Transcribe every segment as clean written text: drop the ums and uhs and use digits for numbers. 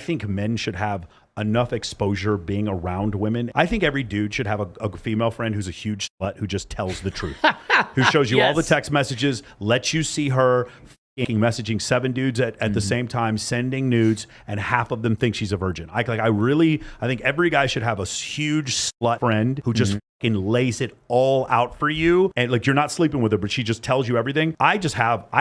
think men should have enough exposure being around women. I think every dude should have a female friend who's a huge slut who just tells the truth, who shows you all the text messages, lets you see her messaging 7 dudes at the same time, sending nudes, and half of them think she's a virgin. I think every guy should have a huge slut friend who just lays it all out for you, and like you're not sleeping with her, but she just tells you everything. I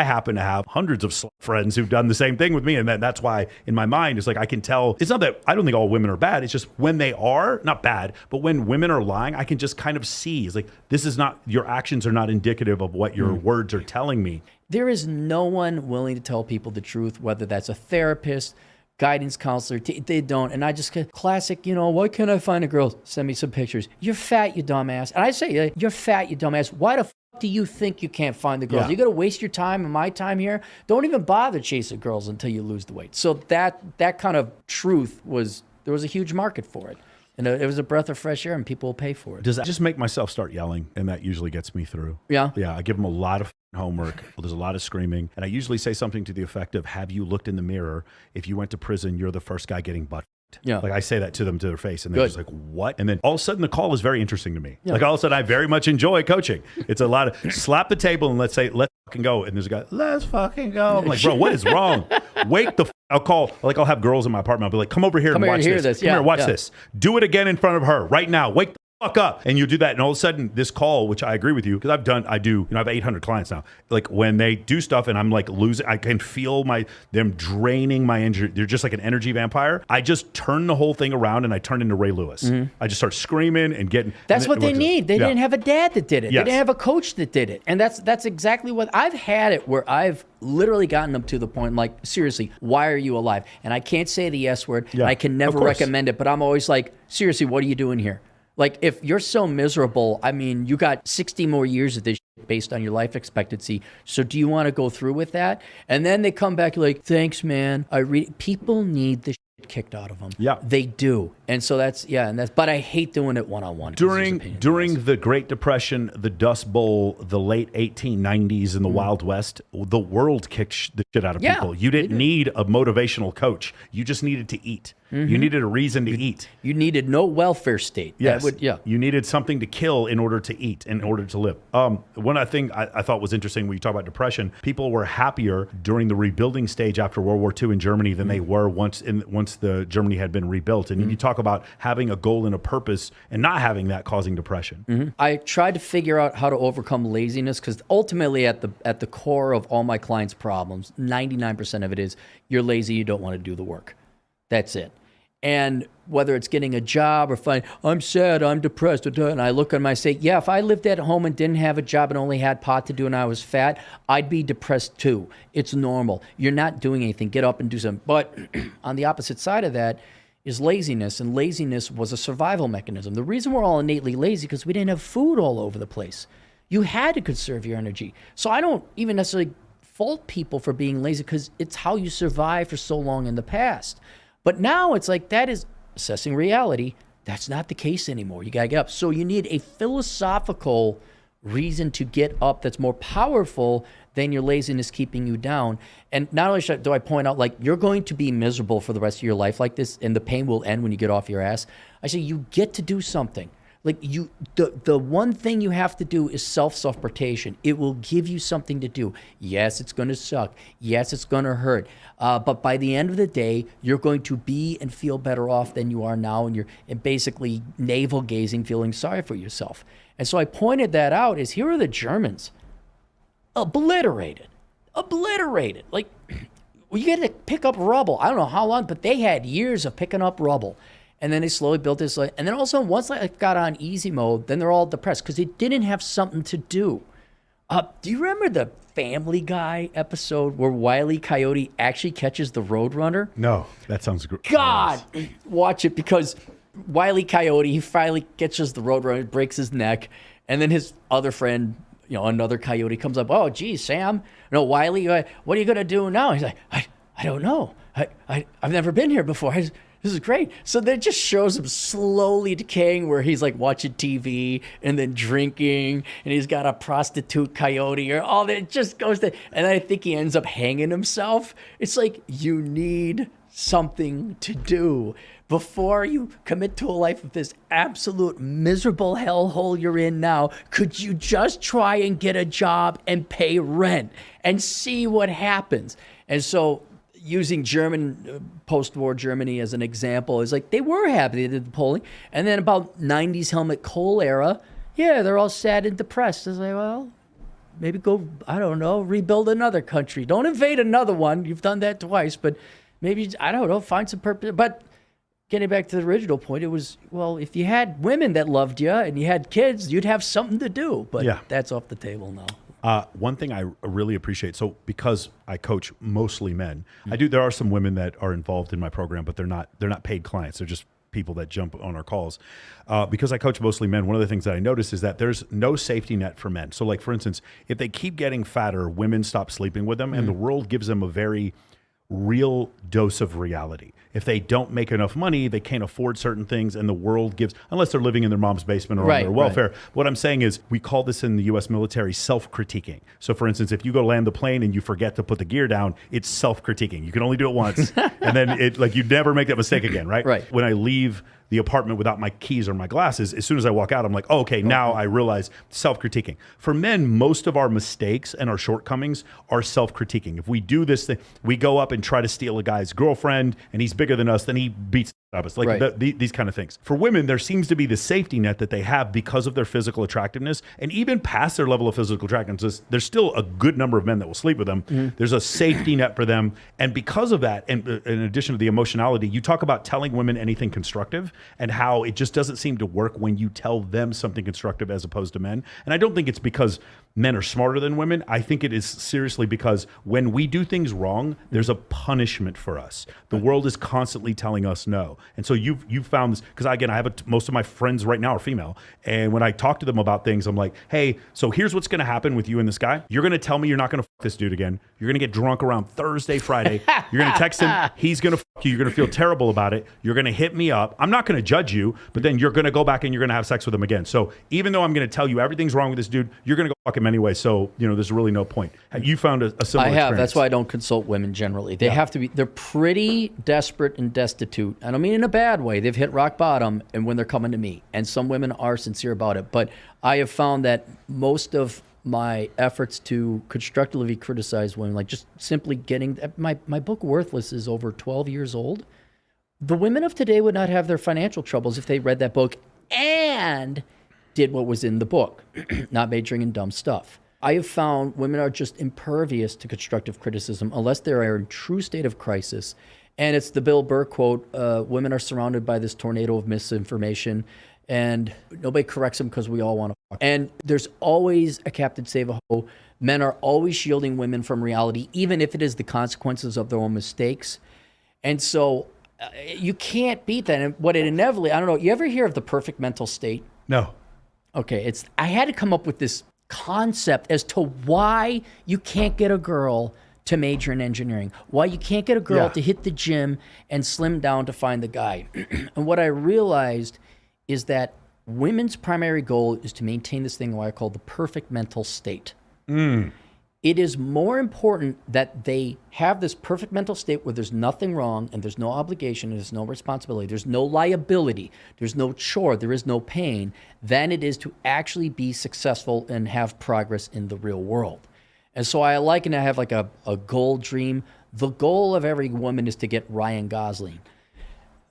happen to have hundreds of slut friends who've done the same thing with me, and that's why in my mind it's like I can tell. It's not that I don't think all women are bad. It's just when they are not bad, but when women are lying, I can just kind of see. It's like this is not, your actions are not indicative of what your words are telling me. There is no one willing to tell people the truth, whether that's a therapist, guidance counselor. They don't. And I just get classic, why can't I find a girl? Send me some pictures. You're fat, you dumbass. And I say, you're fat, you dumbass. Why the do you think you can't find the girls? You're going to waste your time and my time here? Don't even bother chasing girls until you lose the weight. So that kind of truth there was a huge market for it. And it was a breath of fresh air, and people will pay for it. Does that just make myself start yelling? And that usually gets me through. Yeah? Yeah, I give them a lot of homework. There's a lot of screaming. And I usually say something to the effect of, have you looked in the mirror? If you went to prison, you're the first guy getting butt. Yeah. Like I say that to them to their face, and they're just like, what? And then all of a sudden the call is very interesting to me. Yeah. Like all of a sudden I very much enjoy coaching. It's a lot of slap the table and let's fucking go. And there's a guy, let's fucking go. I'm like, bro, what is wrong? Wake the I'll have girls in my apartment. I'll be like, come over here and watch this. Come here, watch this. Do it again in front of her right now. Wake the fuck up. And you do that, and all of a sudden this call, which I agree with you, because I have 800 clients now. Like when they do stuff and I'm like losing, I can feel them draining my energy. They're just like an energy vampire. I just turn the whole thing around and I turn into Ray Lewis. I just start screaming and getting. That's what they need. They didn't have a dad that did it. Yes. They didn't have a coach that did it. And that's exactly what I've had it, where I've literally gotten them to the point, like, seriously, why are you alive? And I can't say the S word. I can never recommend it, but I'm always like, seriously, what are you doing here? Like, if you're so miserable, I mean, you got 60 more years of this shit based on your life expectancy. So do you want to go through with that? And then they come back like, thanks, man. People need the shit kicked out of them. Yeah. They do. And so but I hate doing it one-on-one. During the Great Depression, the Dust Bowl, the late 1890s, and the Wild West, the world kicked the shit out of people. You didn't need a motivational coach. You just needed to eat. You needed a reason to eat. You needed no welfare state. Yes. You needed something to kill in order to eat, in order to live. One thing I thought was interesting when you talk about depression, people were happier during the rebuilding stage after World War II in Germany than they were once the Germany had been rebuilt. And you talk about having a goal and a purpose and not having that causing depression. I tried to figure out how to overcome laziness, because ultimately at the core of all my clients' problems, 99% of it is you're lazy, you don't want to do the work. That's it. And whether it's getting a job or finding, I'm sad, I'm depressed, and I look at them, I say, yeah, if I lived at home and didn't have a job and only had pot to do and I was fat, I'd be depressed too. It's normal. You're not doing anything. Get up and do something. But on the opposite side of that is laziness, and laziness was a survival mechanism. The reason we're all innately lazy because we didn't have food all over the place. You had to conserve your energy. So I don't even necessarily fault people for being lazy, because it's how you survived for so long in the past. But now it's like, that is assessing reality. That's not the case anymore. You got to get up. So you need a philosophical reason to get up that's more powerful than your laziness keeping you down. And not only do I point out, like, you're going to be miserable for the rest of your life like this, and the pain will end when you get off your ass. I say, you get to do something. Like, the one thing you have to do is self-suffertation. It will give you something to do. Yes, it's going to suck. Yes, it's going to hurt. But by the end of the day, you're going to be and feel better off than you are now, and you're basically navel-gazing, feeling sorry for yourself. And so I pointed that out as, here are the Germans. Obliterated. Like, you get to pick up rubble. I don't know how long, but they had years of picking up rubble. And then they slowly built this. And then also, once I got on easy mode, then they're all depressed because they didn't have something to do. Do you remember the Family Guy episode where Wile E. Coyote actually catches the Roadrunner? No, that sounds great. God, watch it, because Wile E. Coyote, he finally catches the Roadrunner, breaks his neck, and then his other friend, another coyote, comes up. Oh, geez, Sam. No, Wiley, what are you going to do now? He's like, I don't know. I've never been here before. This is great. So that just shows him slowly decaying, where he's like watching TV and then drinking, and he's got a prostitute coyote or all that. It just goes to, and I think he ends up hanging himself. It's like, you need something to do before you commit to a life of this absolute miserable hellhole you're in now. Could you just try and get a job and pay rent and see what happens? And so using post-war Germany as an example, is like they were happy. They did the polling. And then about 90s Helmut Kohl era, yeah, they're all sad and depressed. It's like, well, maybe go, I don't know, rebuild another country. Don't invade another one. You've done that twice, but maybe, I don't know, find some purpose. But getting back to the original point, it was, well, if you had women that loved you and you had kids, you'd have something to do. But that's off the table now. One thing I really appreciate, so because I coach mostly men, there are some women that are involved in my program, but they're not paid clients. They're just people that jump on our calls. Because I coach mostly men, one of the things that I notice is that there's no safety net for men. So like, for instance, if they keep getting fatter, women stop sleeping with them, and the world gives them a very real dose of reality. If they don't make enough money, they can't afford certain things, and the world gives, unless they're living in their mom's basement or on their welfare. Right. What I'm saying is, we call this in the U.S. military self-critiquing. So for instance, if you go land the plane and you forget to put the gear down, it's self-critiquing. You can only do it once, and then you never make that mistake again, right? Right. When I leave the apartment without my keys or my glasses, as soon as I walk out, I'm like, oh, okay, now I realize self-critiquing. For men, most of our mistakes and our shortcomings are self-critiquing. If we do this thing, we go up and try to steal a guy's girlfriend, and he's bigger than us, then he beats us. Like these kind of things. For women, there seems to be the safety net that they have because of their physical attractiveness, and even past their level of physical attractiveness, there's still a good number of men that will sleep with them. Mm-hmm. There's a safety net for them, and because of that, and in addition to the emotionality, you talk about telling women anything constructive, and how it just doesn't seem to work when you tell them something constructive as opposed to men. And I don't think it's because men are smarter than women. I think it is seriously because when we do things wrong, there's a punishment for us. The world is constantly telling us no. And so you've found this, because again, I have most of my friends right now are female. And when I talk to them about things, I'm like, hey, so here's what's going to happen with you and this guy. You're going to tell me you're not going to fuck this dude again. You're going to get drunk around Thursday, Friday. You're going to text him. He's going to fuck you. You're going to feel terrible about it. You're going to hit me up. I'm not going to judge you, but then you're going to go back and you're going to have sex with him again. So even though I'm going to tell you everything's wrong with this dude, you're going to go fuck him anyway. So, there's really no point. Have you found a similar I have. experience? That's why I don't consult women generally. They have to be, they're pretty desperate and destitute. I don't mean in a bad way. They've hit rock bottom, and when they're coming to me, and some women are sincere about it. But I have found that most of my efforts to constructively criticize women, like just simply getting, my book Worthless is over 12 years old. The women of today would not have their financial troubles if they read that book and did what was in the book, not majoring in dumb stuff. I have found women are just impervious to constructive criticism unless they are in true state of crisis. And it's the Bill Burr quote, women are surrounded by this tornado of misinformation, and nobody corrects them because we all want to fuck. And there's always a Captain Save-A-Ho. Men are always shielding women from reality, even if it is the consequences of their own mistakes. And so you can't beat that. And what it inevitably, I don't know, you ever hear of the perfect mental state? No. Okay, I had to come up with this concept as to why you can't get a girl to major in engineering, why you can't get a girl to hit the gym and slim down to find the guy. And what I realized is that women's primary goal is to maintain this thing what I call the perfect mental state. It is more important that they have this perfect mental state where there's nothing wrong and there's no obligation, and there's no responsibility, there's no liability, there's no chore, there is no pain, than it is to actually be successful and have progress in the real world. And so I liken to have like a goal dream. The goal of every woman is to get Ryan Gosling.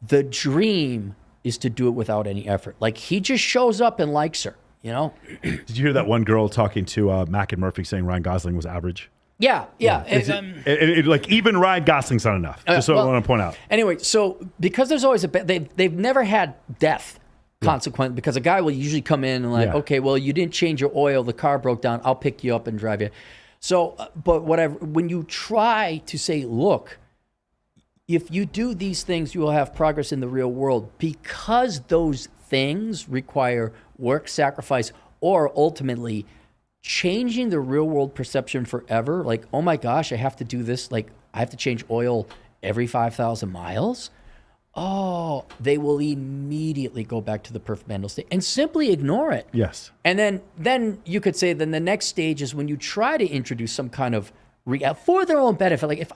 The dream is to do it without any effort. Like, he just shows up and likes her. Did you hear that one girl talking to Mac and Murphy saying Ryan Gosling was average? Yeah. Like, even Ryan Gosling's not enough. Just so I want to point out. Anyway, so because there's always they've never had death consequent, because a guy will usually come in and okay, well, you didn't change your oil, the car broke down, I'll pick you up and drive you. So, but when you try to say, look, if you do these things, you will have progress in the real world, because those things require work, sacrifice, or ultimately changing the real world perception forever. Like, oh my gosh, I have to do this. Like, I have to change oil every 5,000 miles. Oh, they will immediately go back to the perfect mental state and simply ignore it. Yes. And then you could say, then the next stage is when you try to introduce some kind of for their own benefit. Like,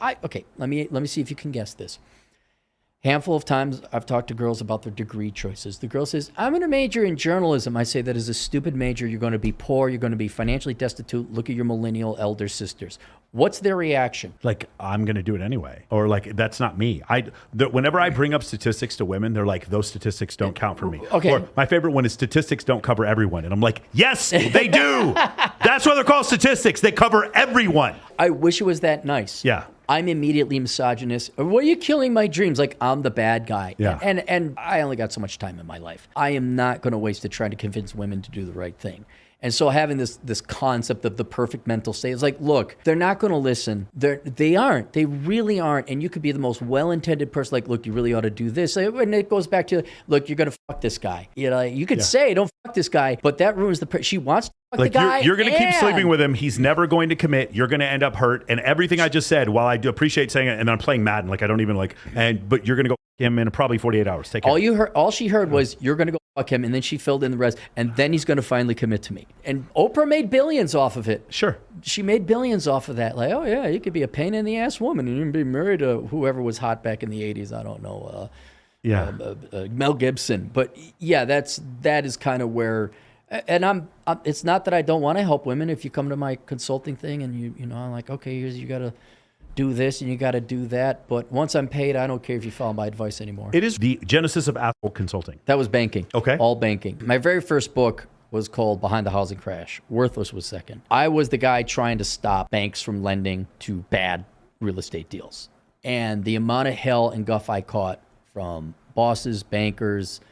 let me see if you can guess this. Handful of times I've talked to girls about their degree choices. The girl says, I'm going to major in journalism. I say, that is a stupid major. You're going to be poor. You're going to be financially destitute. Look at your millennial elder sisters. What's their reaction? Like, I'm going to do it anyway. Or like, that's not me. Whenever I bring up statistics to women, they're like, those statistics don't count for me. Okay. Or my favorite one is statistics don't cover everyone. And I'm like, yes, they do. That's why they're called statistics. They cover everyone. I wish it was that nice. Yeah. I'm immediately misogynist. Why are you killing my dreams? Like, I'm the bad guy. Yeah. And I only got so much time in my life. I am not going to waste it trying to convince women to do the right thing. And so having this concept of the perfect mental state is like, look, they're not going to listen. They aren't. They really aren't. And you could be the most well-intended person. Like, look, you really ought to do this. And it goes back to, look, you're going to fuck this guy. You know, you could say, don't fuck this guy, but that ruins she wants to fuck like the guy. You're going to keep sleeping with him. He's never going to commit. You're going to end up hurt. And everything I just said, while I do appreciate saying it, and I'm playing Madden, like I don't even like, but you're going to go him in probably 48 hours. Take care. All she heard was, you're going to go fuck him, and then she filled in the rest, and then he's going to finally commit to me. And Oprah made billions off of it. Sure. She made billions off of that. Like, oh yeah, you could be a pain in the ass woman and you can be married to whoever was hot back in the 80s. I don't know. Mel Gibson. But yeah, that is kind of where, and I'm it's not that I don't want to help women. If you come to my consulting thing and you know, I'm like, okay, you got to do this and you got to do that. But once I'm paid, I don't care if you follow my advice anymore. It is the genesis of Apple Consulting. That was banking. Okay. All banking. My very first book was called Behind the Housing Crash. Worthless was second. I was the guy trying to stop banks from lending to bad real estate deals. And the amount of hell and guff I caught from bosses, bankers,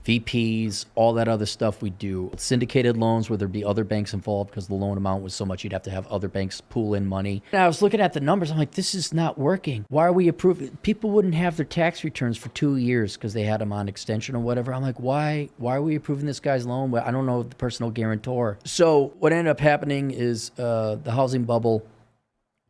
VPs, all that other stuff we do. Syndicated loans where there'd be other banks involved because the loan amount was so much you'd have to have other banks pool in money. And I was looking at the numbers. I'm like, this is not working. Why are we approving? People wouldn't have their tax returns for 2 years because they had them on extension or whatever. I'm like, why are we approving this guy's loan? I don't know the personal guarantor. So what ended up happening is the housing bubble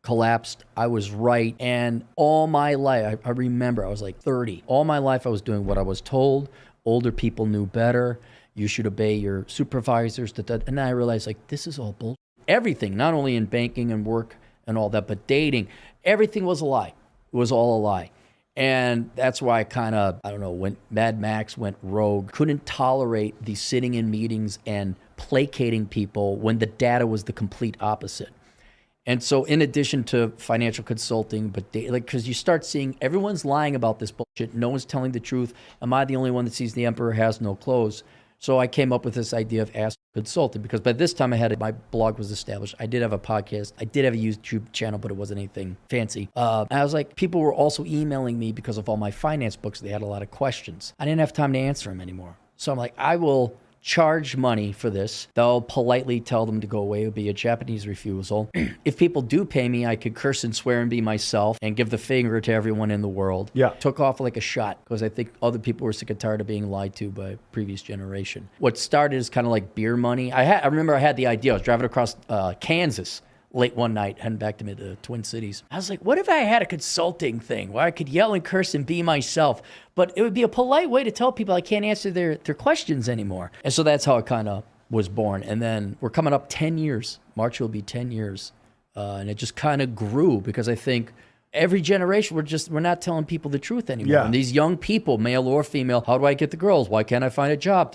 collapsed. I was right. And all my life, I remember I was like 30. All my life I was doing what I was told. Older people knew better. You should obey your supervisors. And then I realized, like, this is all bullshit. Everything, not only in banking and work and all that, but dating, everything was a lie. It was all a lie. And that's why I kind of, when Mad Max went rogue, couldn't tolerate the sitting in meetings and placating people when the data was the complete opposite. And so in addition to financial consulting, but because you start seeing everyone's lying about this bullshit, no one's telling the truth. Am I the only one that sees the emperor has no clothes? So I came up with this idea of Ask a Consultant, because by this time my blog was established. I did have a podcast. I did have a YouTube channel, but it wasn't anything fancy. I was like, people were also emailing me because of all my finance books. They had a lot of questions. I didn't have time to answer them anymore. So I'm like, I will charge money for this. They'll politely tell them to go away. It would be a Japanese refusal. If people do pay me, I could curse and swear and be myself and give the finger to everyone in the world. Yeah. Took off like a shot because I think other people were sick and tired of being lied to by previous generation. What started as kind of like beer money. I remember I had the idea. I was driving across Kansas late one night, heading back to the Twin Cities. I was like, what if I had a consulting thing where I could yell and curse and be myself, but it would be a polite way to tell people I can't answer their questions anymore. And so that's how it kind of was born. And then we're coming up 10 years. March will be 10 years. And it just kind of grew because I think every generation, we're not telling people the truth anymore. Yeah. And these young people, male or female, how do I get the girls? Why can't I find a job?